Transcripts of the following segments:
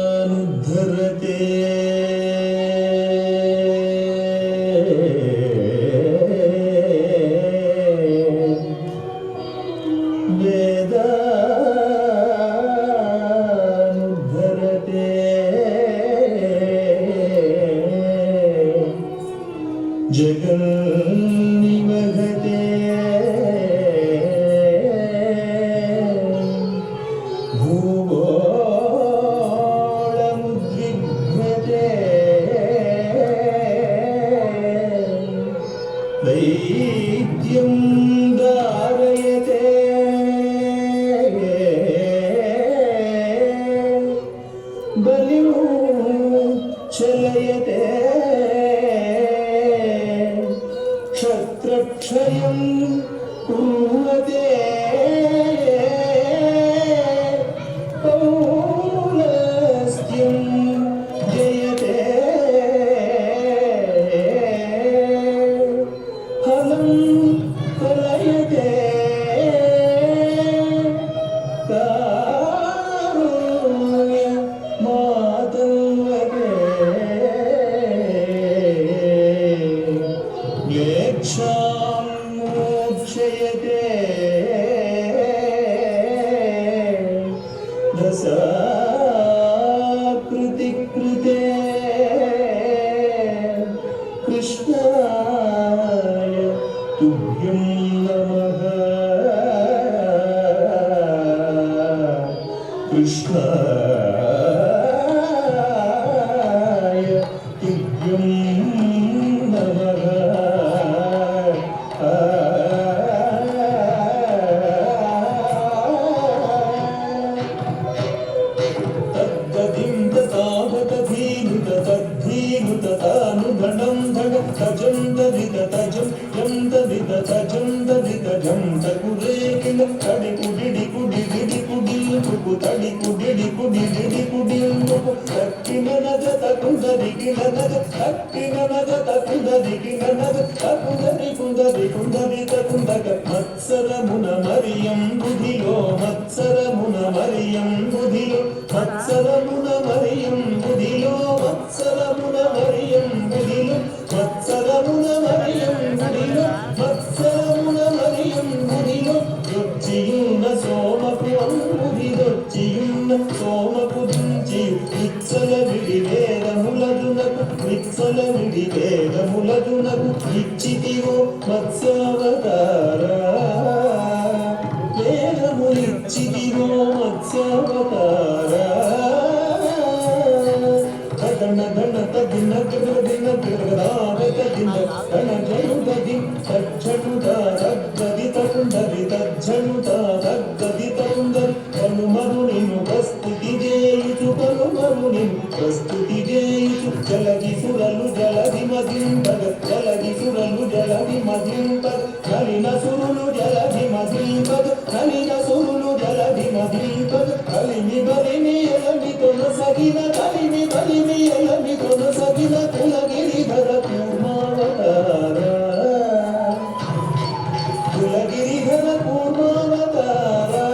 वेदानुद्धरते वेदानुद्धरते जगन्निवहते दैत्यं धारयते बलिं चलयते क्षत्रक्षयं कुर्वते पौलस्त्यं जयते कलयते कारुण्य मातङ्गते म्लेच्छां मोक्षयते दशाकृतिकृते कृष्णाय तुभ्यं नमः कृष्णाय तुभ्यं नमः तद्गतिं तथागतधीनुत तद्धीनुत तानुधनं धन तजं तदित तजं यं तदित तजं तदित जं तकुरे किल तडि कुडिडि कुडिडिडि कुडिल कुकु तडि कुडिडि कुडिडिडि कुडिल कुकु तक्किननद तकुदरि किलनद तक्किननद तकुदरि किलनद तकुदरि कुदरि कुदरि तकुदग मत्सरमुन मरियं बुधिलो मत्सरमुन मरियं बुधिलो मत्सरमुन मरियं बुधिलो मत्सरमुन मरियं बुधिलो मत्सरमुन मरियं बुधिलो मत्सरमुन मरियं बुधिलो రుచియున్న సోమకు అంబుధిదొచ్చియున్న సోమకు దుంచియు విత్సల విడి వేదములదునకు విత్సల విడి వేదములదునకు ఇచ్చితివో మత్స్యావతారా వేదములిచ్చితివో మత్స్యావతారా గణ గణ తదిన గణ తదిన గణ జనుదది తజ్జనుద రగ్గది తకుందరి తజ్జనుద రగ్గది తకుందరి కనుమరు నిన్ను ప్రస్తుతి చేయుచు కనుమరు నిన్ను ప్రస్తుతి చేయుచు జలది సురలు జలది మదింపగ జలది సురలు జలది మదింపగ నలిన సురులు జలది మదింపగ నలిన సురులు జలది మదింపగ కలిమి బలిమి ఎలమి కొనసగిన కలిమి బలిమి ఎలమి కొనసగిన కులగిరిధర కూర్మావతారా కులగిరిధర కూర్మావతారా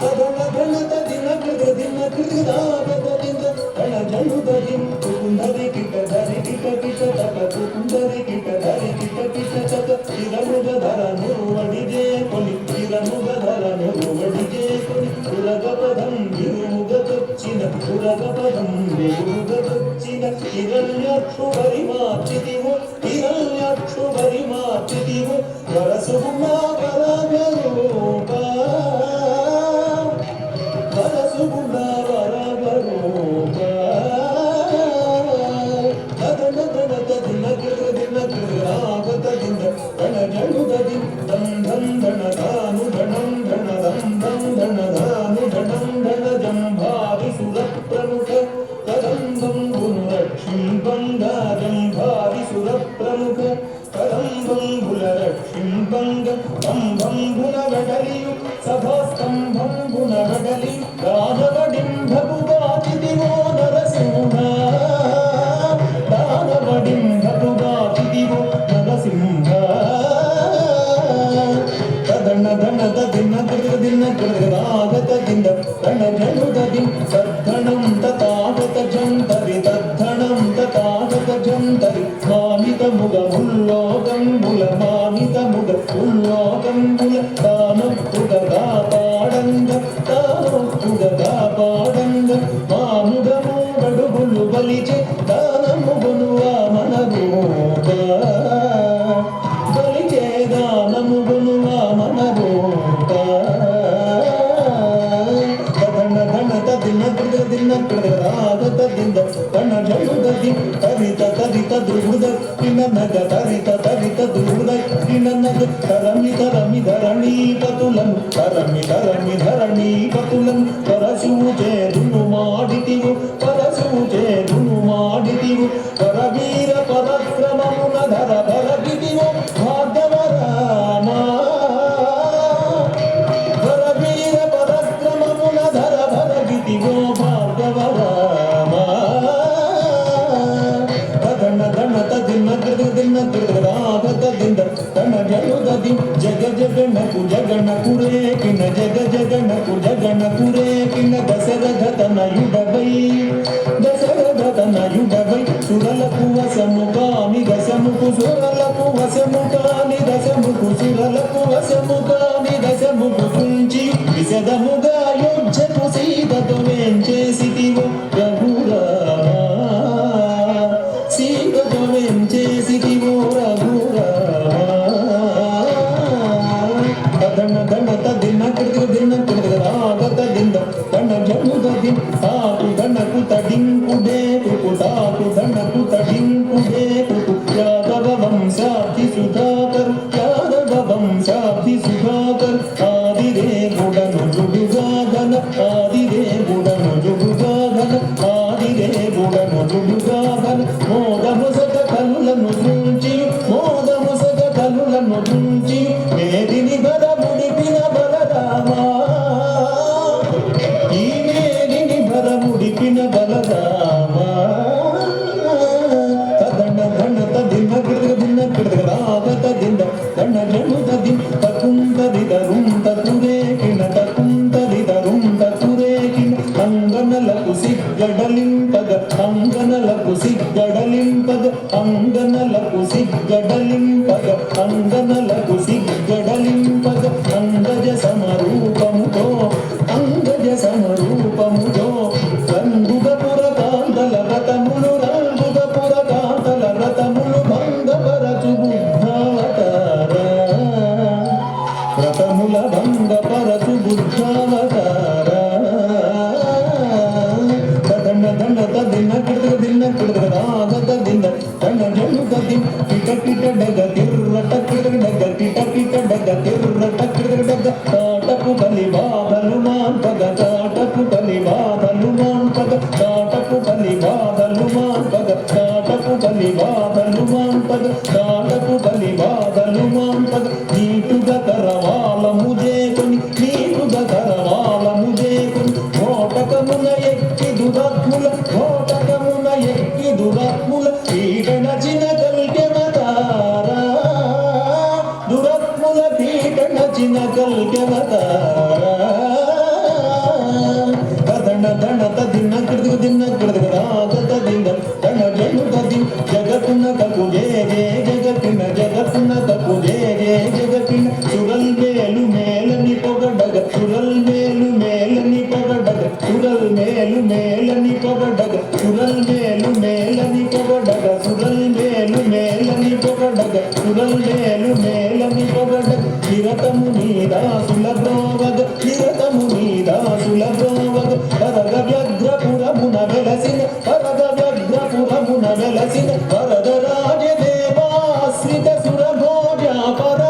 తదన గణ తదిన కృత దిన కృతాగత దిన గణ జనుదదిం కుందరి కిట ధరి కిట కిట తక కుందరి కిట ధరి కిట కిట తక తిరముగ ధరను వడిదే కొని తిరముగ ధరను వడిదే కొని పురగపదం విరుముగతొచ్చిన పురగపదం విరుముగతొచ్చిన హిరణ్యాక్షు పరిమార్చితివో హిరణ్యాక్షు పరిమార్చితివో వరసుగుణా వరగరూపా వరసుగుణా వరగరూపా తదన తన తదిన కృదిన కృరాగత దిన గణ జనుదది దం ధం ధన ధాను ధనం ధన ధం ధం ధన ధాను ధనం ధన జంభావి సుర ప్రముఖ కదంబం గును లక్ష్మీ బంగారం భావి సుర పాడంగ మాముగము గడుగులు బలిచే దానముగును వామనరూప బలిచే దానముగును వామనరూప ధన ధన తదిన దిన రాగత దింద కణ జలుదది తరిత తరిత దుర్గుద నగ తరిత తరిత దుర్గుద నగ తరమి తరమి ధరణి పతులను తరమి తరమి ధరణి పతులను పరశూచే దును మాడితివు పరశూచే దును మాడితివు పరవీర పరక్రమమున ధర భరగితివు భాగవరామా పరవీర పరక్రమమున ధర భరగితివు భాగవరామా ధన ధన తదిన దిన రాగత దింద తన జలుదది జగ జగనకు జగనకు రేకిన జగ జగనకు జగనకు రేకిన దశరథ తనయుడవై దశరథ తనయుడవై సురలకు వశము కాని దశముకు సురలకు వశము కాని దశముకు సురలకు వశము కాని దశముకు కుంచి విశదముగా యుద్ధకు సీతతో వేంచేసితివో రఘురామా సీతతో వేంచేసితివో రఘురామా ధన ధన తదిన రాగత దింద తన జముదది తాకు ధనకు తడింకుడే తాకు ధనకు తడింకుడే యాదవ వంశాబ్ది సుధాకర్ యాదవ వంశాబ్ది సుధాకర్ ఆదిరే గుడను జుడుగాగన ఆదిరే గుడను జుడుగాగన ఆదిరే గుడను జుడుగాగన మోదముసగ కలులను చూచి మోదముసగ కలులను చూచి మేదిని బల ముడిపిన బలరామా ఈ మేదిని బల ముడిపిన బలరామా తదన ధన తదిన రాగత దింద తన జనుదది తకుంతరిదరుం తతురేకిన తకుంతరిదరుం తతురేకిన అంగనలకు సిగ్గడలింపగ అంగనలకు సిగ్గడలింపగ అంగనలకు సిగ్గడలింపగ అంగనలకు సిగ్గడలింపగ అంగజ సమరూపముతో అంగజ సమరూపముతో రంగుగపుర కాంతల రతములు రంగుగపుర కాంతల రతములు భంగపరచు బుద్ధావతార రతముల భంగపరచు బుద్ధావతార ధన ధన తదిన రాగత దింద తన జలుదది కిట కిట డగ కిర్రట కిరడగ కిట కిట డగ కిర్రట కిరడగ తాటపు బలి బాధలు మాంపగ తాటపు బలి బాధలు మాంపగ తాటపు బలి బాధలు మాంపగ తాటపు బలి బాధలు మాంపగ తాటపు బలి బాధలు మాంపగ నీటుగా కరవాలము చేకొని నీటుగా కరవాలము చేకొని ఓటకమున ఎక్కి దురాత్ముల ఓటకమున ఎక్కి దురాత్ముల పీడనచిన కల్కెమతారా దురాత్ముల పీడనచిన కల్కెమతారా ధన ధన తదిన రాగత దింద తన జనుదది జగతునకు జే జే జగతిన జగతునకు జే జే జగతిన సురల్ మేలు మేలని పొగడగ సురల్ మేలు మేలని పొగడగ సురల్ మేలు మేలని పొగడగ సురల్ మేలు మేలని పొగడగ సురల్ మేలు మేలని పొగడగ సురల్ మేలు మేలని పొగడగ నిరతము నీదా సులభ్రోవగ నిరతము నీదా సులభ్రోవగ వరద వ్యగ్రపురమున వెలసిన వరద వ్యగ్రపురమున వెలసిన వరద రాజదేవాశ్రిత సురభోజాపరా